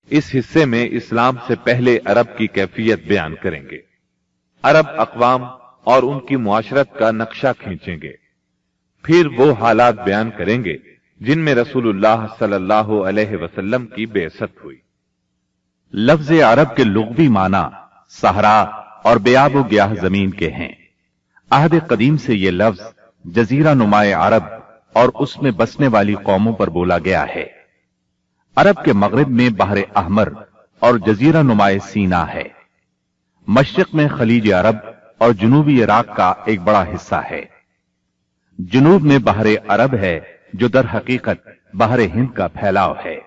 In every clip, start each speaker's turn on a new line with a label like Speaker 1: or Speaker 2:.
Speaker 1: اس حصے میں اسلام سے پہلے عرب کی کیفیت بیان کریں گے، عرب اقوام اور ان کی معاشرت کا نقشہ کھینچیں گے، پھر وہ حالات بیان کریں گے جن میں رسول اللہ صلی اللہ علیہ وسلم کی بعثت ہوئی۔
Speaker 2: لفظ عرب کے لغوی معنی صحرا اور بیاب و گیاہ زمین کے ہیں۔ عہد قدیم سے یہ لفظ جزیرہ نمائے عرب اور اس میں بسنے والی قوموں پر بولا گیا ہے۔ عرب کے مغرب میں بحر احمر اور جزیرہ نمائے سینا ہے۔ مشرق میں خلیج عرب اور جنوبی عراق کا ایک بڑا حصہ ہے۔ جنوب میں بحر عرب ہے جو در حقیقت بحر ہند کا پھیلاؤ ہے۔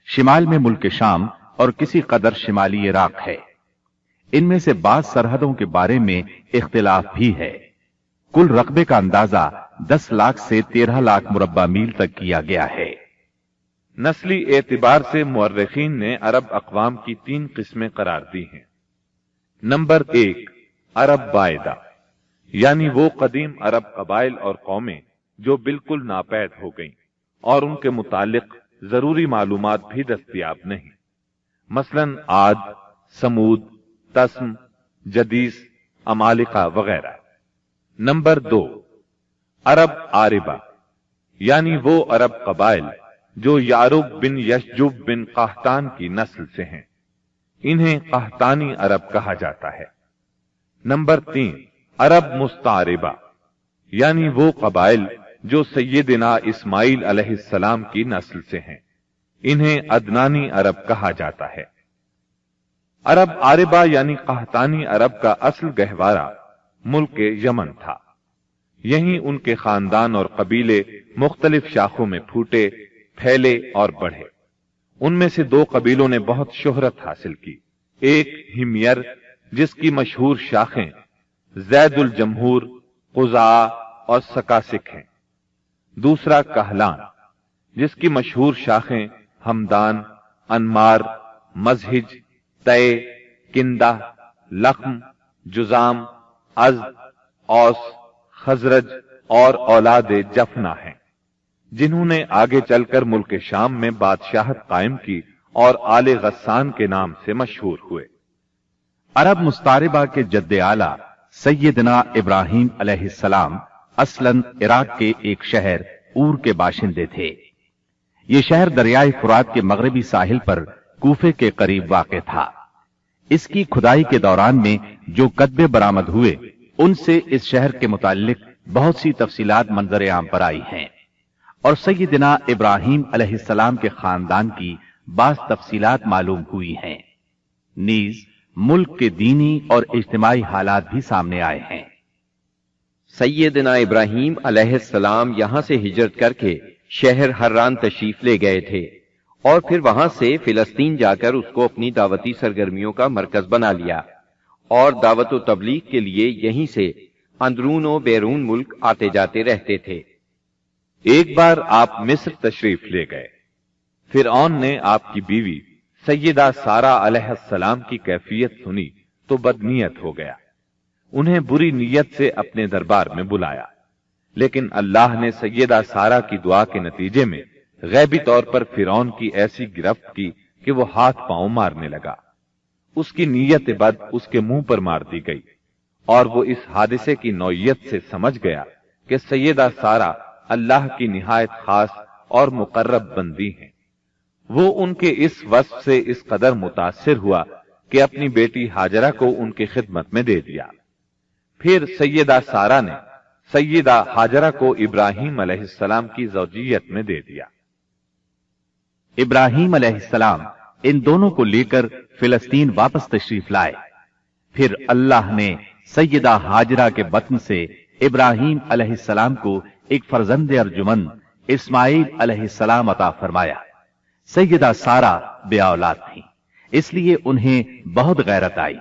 Speaker 2: شمال میں ملک شام اور کسی قدر شمالی عراق ہے۔ ان میں سے بعض سرحدوں کے بارے میں اختلاف بھی ہے۔ کل رقبے کا اندازہ 10 لاکھ سے 13 لاکھ مربع میل تک کیا گیا ہے۔
Speaker 1: نسلی اعتبار سے مورخین نے عرب اقوام کی 3 قسمیں قرار دی ہیں۔ نمبر 1، عرب بائدہ، یعنی وہ قدیم عرب قبائل اور قومیں جو بالکل ناپید ہو گئیں اور ان کے متعلق ضروری معلومات بھی دستیاب نہیں، مثلا عاد، سمود، تسم، جدیس، عمالقہ وغیرہ۔ نمبر 2، عرب عاربہ، یعنی وہ عرب قبائل جو یعرب بن یشجب بن قحطان کی نسل سے ہیں، انہیں قحطانی عرب کہا جاتا ہے۔ نمبر 3، عرب مستعربہ، یعنی وہ قبائل جو سیدنا اسماعیل علیہ السلام کی نسل سے ہیں، انہیں عدنانی عرب کہا جاتا ہے۔ عرب عاربہ یعنی قحطانی عرب کا اصل گہوارہ ملک یمن تھا۔ یہیں ان کے خاندان اور قبیلے مختلف شاخوں میں پھوٹے، پھیلے اور بڑھے۔ ان میں سے 2 قبیلوں نے بہت شہرت حاصل کی۔ ایک ہمیر، جس کی مشہور شاخیں زید الجمہور، قزاع اور سکاسک ہیں۔ دوسرا کہلان، جس کی مشہور شاخیں ہمدان، انمار، مزہج، تے، کندہ، لخم، جزام، ازد، اوس، خزرج اور اولاد جفنا ہیں، جنہوں نے آگے چل کر ملک شام میں بادشاہت قائم کی اور آل غسان کے نام سے مشہور ہوئے۔
Speaker 2: عرب مستعربہ کے جد اعلیٰ سیدنا ابراہیم علیہ السلام اصلاً عراق کے ایک شہر اور کے باشندے تھے۔ یہ شہر دریائے فرات کے مغربی ساحل پر کوفے کے قریب واقع تھا۔ اس کی کھدائی کے دوران میں جو کتبے برآمد ہوئے ان سے اس شہر کے متعلق بہت سی تفصیلات منظر عام پر آئی ہیں، اور سیدنا ابراہیم علیہ السلام کے خاندان کی بعض تفصیلات معلوم ہوئی ہیں۔ نیز ملک کے دینی اور اجتماعی حالات بھی سامنے آئے ہیں۔
Speaker 3: سیدنا ابراہیم علیہ السلام یہاں سے ہجرت کر کے شہر حران تشریف لے گئے تھے، اور پھر وہاں سے فلسطین جا کر اس کو اپنی دعوتی سرگرمیوں کا مرکز بنا لیا، اور دعوت و تبلیغ کے لیے یہیں سے اندرون و بیرون ملک آتے جاتے رہتے تھے۔
Speaker 1: ایک بار آپ مصر تشریف لے گئے۔ فرعون نے آپ کی بیوی سیدہ سارہ علیہ السلام کی کیفیت سنی تو بدنیت ہو گیا، انہیں بری نیت سے اپنے دربار میں بلایا، لیکن اللہ نے سیدہ سارہ کی دعا کے نتیجے میں غیبی طور پر فرعون کی ایسی گرفت کی کہ وہ ہاتھ پاؤں مارنے لگا۔ اس کی نیت بد اس کے منہ پر مار دی گئی، اور وہ اس حادثے کی نوعیت سے سمجھ گیا کہ سیدہ سارہ اللہ کی نہایت خاص اور مقرب بندی ہیں۔ وہ ان کے اس وصف سے اس قدر متاثر ہوا کہ اپنی بیٹی ہاجرہ کو ان کی خدمت میں دے دیا۔ پھر سیدہ سارہ نے سیدہ ہاجرہ کو ابراہیم علیہ السلام کی زوجیت میں دے دیا۔
Speaker 2: ابراہیم علیہ السلام ان دونوں کو لے کر فلسطین واپس تشریف لائے۔ پھر اللہ نے سیدہ ہاجرہ کے بطن سے ابراہیم علیہ السلام کو ایک فرزند ارجمند اسماعیل علیہ السلام عطا فرمایا۔ سیدہ سارہ بے اولاد تھیں، اس لیے انہیں بہت غیرت آئی،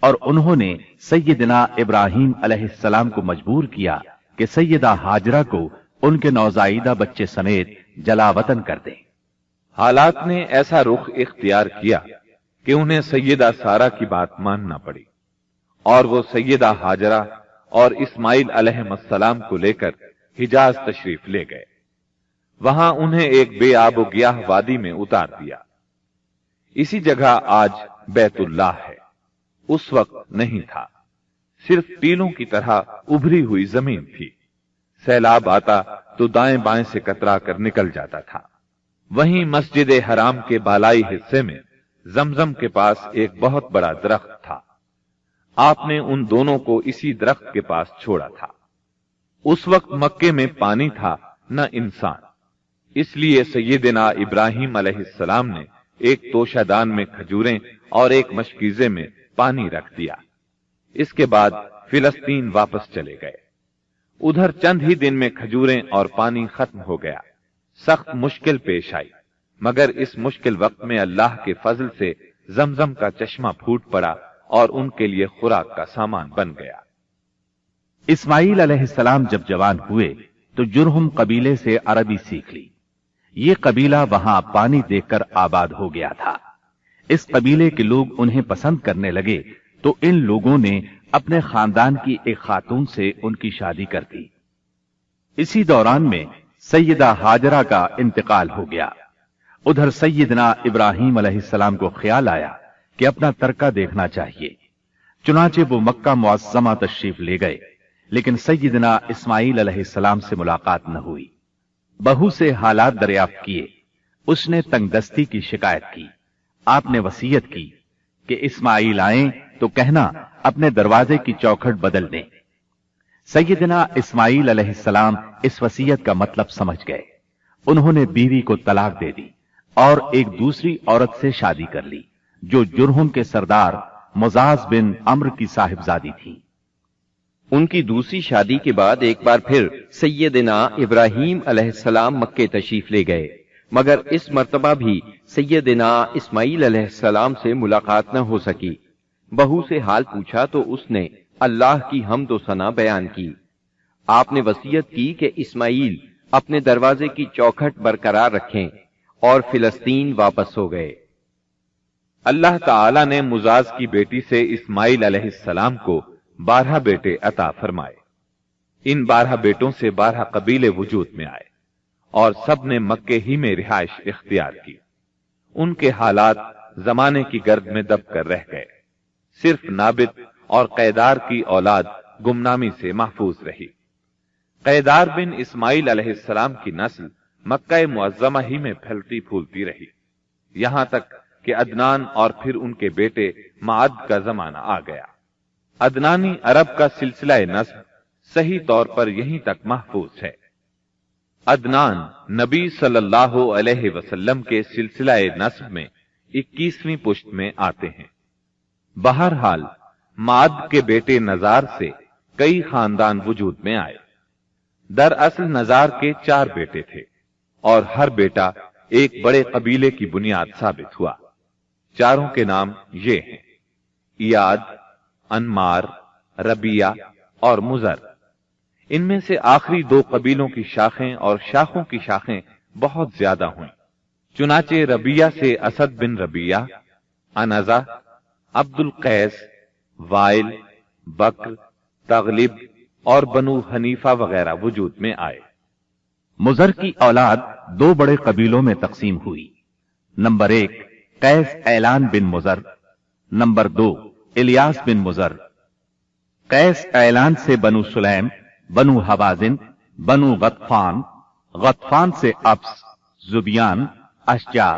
Speaker 2: اور انہوں نے سیدنا ابراہیم علیہ السلام کو مجبور کیا کہ سیدہ ہاجرہ کو ان کے نوزائیدہ بچے سمیت جلا وطن کر دیں۔
Speaker 1: حالات نے ایسا رخ اختیار کیا کہ انہیں سیدہ سارہ کی بات ماننا پڑی، اور وہ سیدہ ہاجرہ اور اسماعیل علیہ السلام کو لے کر حجاز تشریف لے گئے۔ وہاں انہیں ایک بے آب و گیاہ وادی میں اتار دیا۔ इसी जगह आज बैतुल्लाह है, उस वक्त नहीं था। सिर्फ टीलों की तरह उभरी हुई जमीन थी। सैलाब आता तो दाएं बाएं से कतरा कर निकल जाता था। वहीं मस्जिद हराम के बालाई हिस्से में जमजम के पास एक बहुत बड़ा दरख्त था। आपने उन दोनों को इसी दरख्त के पास छोड़ा था। उस वक्त मक्के में पानी था, न इंसान। इसलिए सैयदना इब्राहिम अलैहिस्सलाम ने एक तोशादान में खजूरें और एक मशकीजे में पानी रख दिया। इसके बाद फिलिस्तीन वापस चले गए। उधर चंद ही दिन में खजूरें और पानी खत्म हो गया। सख्त मुश्किल पेश आई, मगर इस मुश्किल वक्त में अल्लाह के फजल से जमजम का चश्मा फूट पड़ा और उनके लिए खुराक का सामान बन गया।
Speaker 2: इस्माईल अलैहिस्सलाम जब जवान हुए तो जुरहुम कबीले से अरबी सीख ली। ये कबीला वहां पानी देखकर आबाद हो गया था। इस कबीले के लोग उन्हें पसंद करने लगे तो इन लोगों ने अपने खानदान की एक खातून से उनकी शादी कर दी। इसी दौरान में सैयदा हाजरा का इंतकाल हो गया। उधर सैयदना इब्राहिम अलैहिस्सलाम को ख्याल आया कि अपना तरका देखना चाहिए। चुनाचे वो मक्का मुअज़्ज़मा तशरीफ ले गए, लेकिन सैयदना इस्माईल अलैहिस्सलाम से मुलाकात न हुई। बहू से हालात दरियाफ्त किए। उसने तंगदस्ती की शिकायत की। आपने वसीयत की कि इस्माईल आए तो कहना अपने दरवाजे की चौखट बदल दें। सैयदना इस्माईल अलैहिस्सलाम इस वसीयत का मतलब समझ गए। उन्होंने बीवी को तलाक दे दी और एक दूसरी औरत से शादी कर ली, जो जुरहुम के सरदार मुजाज बिन अम्र की साहिबजादी थी।
Speaker 3: उनकी दूसरी शादी के बाद एक बार फिर सैयदना इब्राहीम अलैहिस्सलाम मक्के तशरीफ ले गए, मगर इस मर्तबा भी सैयदना इस्माईल अलैहिस्सलाम से मुलाकात न हो सकी। बहू से हाल पूछा तो उसने अल्लाह की हम्द व सना बयान की। आपने वसीयत की कि इस्माईल अपने दरवाजे की चौखट बरकरार रखें और फिलिस्तीन वापस हो गए।
Speaker 1: अल्लाह ताला ने मुजाज की बेटी से इस्माईल अलैहिस्सलाम को 12 बेटे अता फरमाए। इन 12 बेटों से 12 कबीले वजूद में आए और सब ने मक्के ही में रिहाइश इख्तियार की। उनके हालात जमाने की गर्द में दब कर रह गए। सिर्फ नाबित और कैदार की औलाद गुमनामी से महफूज रही। कैदार बिन इस्माईल अलैहिस्सलाम की नस्ल मक्का मुअज़्ज़मा ही में फैलती फूलती रही, यहां तक कि अदनान और फिर उनके बेटे माद का जमाना आ गया। अदनानी अरब का सिलसिला नस्ब सही तौर पर यहीं तक महफूज है। अदनान नबी सल्लल्लाहु अलैहि वसल्लम के सिलसिला नस्ब में 21वीं पुश्त में आते हैं। बहरहाल माद के बेटे नजार से कई खानदान वजूद में आए। दरअसल नजार के 4 बेटे थे और हर बेटा एक बड़े कबीले की बुनियाद साबित हुआ। चारों के नाम ये हैं: इयाद, अनमार, रबिया और मुजर। इनमें से आखिरी 2 कबीलों की शाखें और शाखों की शाखें बहुत ज्यादा हुईं। चुनाचे रबिया से असद बिन रबिया, अनजा, अब्दुल कैस, वाइल, बकर, तगलिब और बनु हनीफा वगैरह वजूद में आए।
Speaker 2: मुजर की औलाद 2 बड़े कबीलों में तकसीम हुई। नंबर 1 कैस ऐलान बिन मुजर, नंबर 2 इलियास बिन मुजर। कैस ऐलान से बनु सुलैम, बनु हवाजिन, बनु गतफान, गतफान से अब्स, जुबियान, अशजा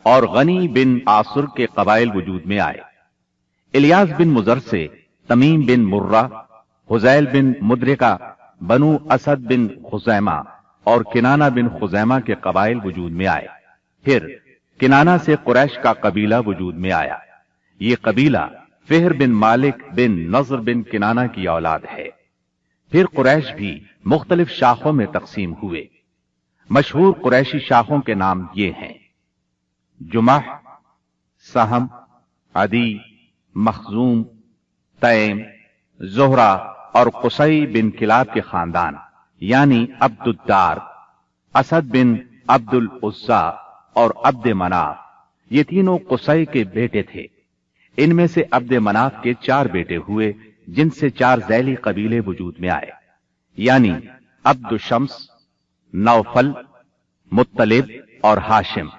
Speaker 2: और गनी बिन आसुर के कबाइल वजूद में आए। इलियास बिन मुजर से तमीम बिन मुर्रा, हुजैल बिन मुद्रिका, बनु असद बिन खुजैमा और किनाना बिन खुजैमा के कबाइल वजूद में आए। फिर किनाना से कुरैश का कबीला वजूद में आया। ये कबीला फिहर बिन मालिक बिन नजर बिन किनाना की औलाद है। फिर कुरैश भी मुख्तलिफ शाखों में तकसीम हुए। मशहूर कुरैशी शाखों के नाम ये हैं: जुमह, सहम, अदी, मखजूम, तैम, जोहरा और कुसई बिन किलाब के खानदान, यानी अब्दुद्दार, असद बिन अब्दुल उस्सा और अब्द मनाफ। ये तीनों कुसई के बेटे थे। इनमें से अब्द मनाफ के 4 बेटे हुए, जिनसे 4 ज़ैली कबीले वजूद में आए, यानी अब्दुशम्स, नौफल, मुत्तलिब और हाशिम।